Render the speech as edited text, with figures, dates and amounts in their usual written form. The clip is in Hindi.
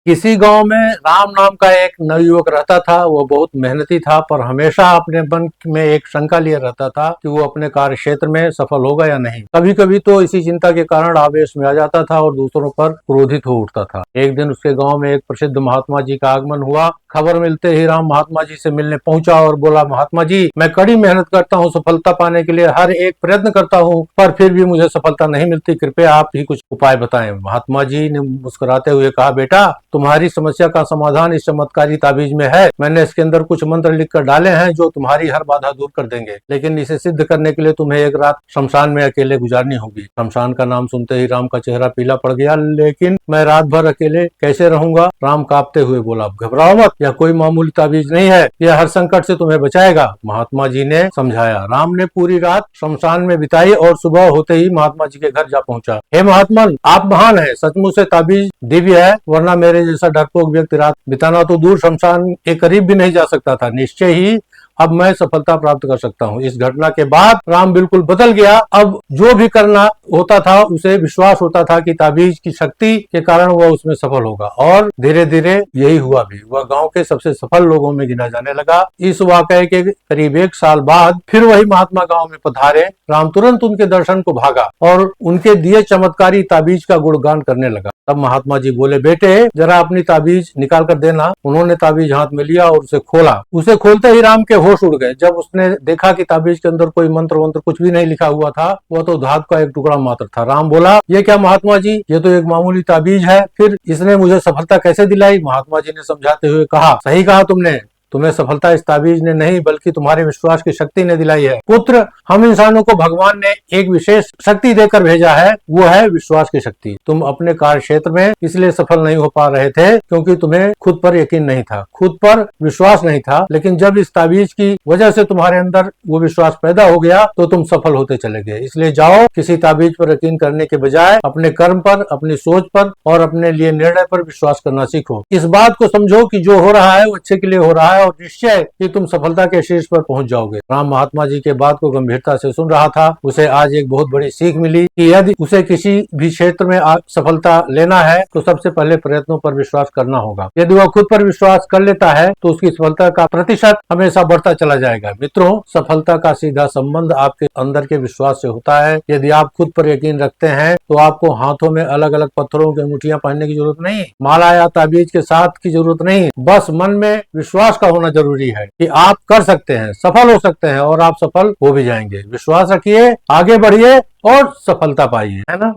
किसी गांव में राम नाम का एक नवयुवक रहता था। वो बहुत मेहनती था, पर हमेशा अपने मन में एक शंका लिए रहता था कि वो अपने कार्य क्षेत्र में सफल होगा या नहीं। कभी कभी तो इसी चिंता के कारण आवेश में आ जाता था और दूसरों पर क्रोधित हो उठता था। एक दिन उसके गांव में एक प्रसिद्ध महात्मा जी का आगमन हुआ। खबर मिलते ही राम महात्मा जी से मिलने पहुंचा और बोला, महात्मा जी, मैं कड़ी मेहनत करता हूँ, सफलता पाने के लिए हर एक प्रयत्न करता हूँ, पर फिर भी मुझे सफलता नहीं मिलती। कृपया आप ही कुछ उपाय बताएं। महात्मा जी ने मुस्कुराते हुए कहा, बेटा, तुम्हारी समस्या का समाधान इस चमत्कारी ताबीज में है। मैंने इसके अंदर कुछ मंत्र लिखकर डाले हैं जो तुम्हारी हर बाधा दूर कर देंगे, लेकिन इसे सिद्ध करने के लिए तुम्हें एक रात शमशान में अकेले गुजारनी होगी। शमशान का नाम सुनते ही राम का चेहरा पीला पड़ गया। लेकिन मैं रात भर अकेले कैसे रहूंगा? राम कांपते हुए बोला, घबराओ मत, यह कोई मामूली ताबीज नहीं है, यह हर संकट से तुम्हें बचाएगा। महात्मा जी ने समझाया। राम ने पूरी रात शमशान में बिताई और सुबह होते ही महात्मा जी के घर जा पहुंचा। हे महात्मन, आप महान है, सचमुच से ताबीज दिव्य है, वरना मेरे जैसा डरपोक व्यक्ति रात बिताना तो दूर शमशान के करीब भी नहीं जा सकता था। निश्चय ही अब मैं सफलता प्राप्त कर सकता हूँ। इस घटना के बाद राम बिल्कुल बदल गया। अब जो भी करना होता था उसे विश्वास होता था कि ताबीज की शक्ति के कारण वह उसमें सफल होगा, और धीरे धीरे यही हुआ भी। वह गांव के सबसे सफल लोगों में गिना जाने लगा। इस वाकये के करीब 1 साल बाद फिर वही महात्मा गांव में पधारे। राम तुरंत उनके दर्शन को भागा और उनके दिए चमत्कारी ताबीज का गुणगान करने लगा। तब महात्मा जी बोले, बेटे, जरा अपनी ताबीज निकाल कर देना। उन्होंने ताबीज हाथ में लिया और उसे खोला। उसे खोलते ही राम के होश उड़ गए। जब उसने देखा कि ताबीज के अंदर कोई मंत्र वंत्र कुछ भी नहीं लिखा हुआ था, वह तो धातु का एक टुकड़ा मात्र था। राम बोला, ये क्या महात्मा जी, ये तो एक मामूली ताबीज है, फिर इसने मुझे सफलता कैसे दिलाई? महात्मा जी ने समझाते हुए कहा, सही कहा तुमने, तुम्हें सफलता इस ताबीज ने नहीं बल्कि तुम्हारे विश्वास की शक्ति ने दिलाई है। पुत्र, हम इंसानों को भगवान ने एक विशेष शक्ति देकर भेजा है, वो है विश्वास की शक्ति। तुम अपने कार्य क्षेत्र में इसलिए सफल नहीं हो पा रहे थे क्योंकि तुम्हें खुद पर यकीन नहीं था, खुद पर विश्वास नहीं था। लेकिन जब इस ताबीज की वजह से तुम्हारे अंदर वो विश्वास पैदा हो गया तो तुम सफल होते चले गए। इसलिए जाओ, किसी ताबीज पर यकीन करने के बजाय अपने कर्म पर, अपनी सोच पर और अपने लिए निर्णय पर विश्वास करना सीखो। इस बात को समझो कि जो हो रहा है वो अच्छे के लिए हो रहा है, और निश्चय कि तुम सफलता के शीर्ष पर पहुंच जाओगे। राम महात्मा जी के बात को गंभीरता से सुन रहा था। उसे आज एक बहुत बड़ी सीख मिली कि यदि उसे किसी भी क्षेत्र में सफलता लेना है तो सबसे पहले प्रयत्नों पर विश्वास करना होगा। यदि वह खुद पर विश्वास कर लेता है तो उसकी सफलता का प्रतिशत हमेशा बढ़ता चला जाएगा। मित्रों, सफलता का सीधा संबंध आपके अंदर के विश्वास से होता है। यदि आप खुद पर यकीन रखते हैं तो आपको हाथों में अलग अलग पत्थरों की अंगूठियां पहनने की जरूरत नहीं, माला या ताबीज के साथ की जरूरत नहीं, बस मन में विश्वास का होना जरूरी है कि आप कर सकते हैं, सफल हो सकते हैं, और आप सफल हो भी जाएंगे। विश्वास रखिए, आगे बढ़िए और सफलता पाइए, है ना।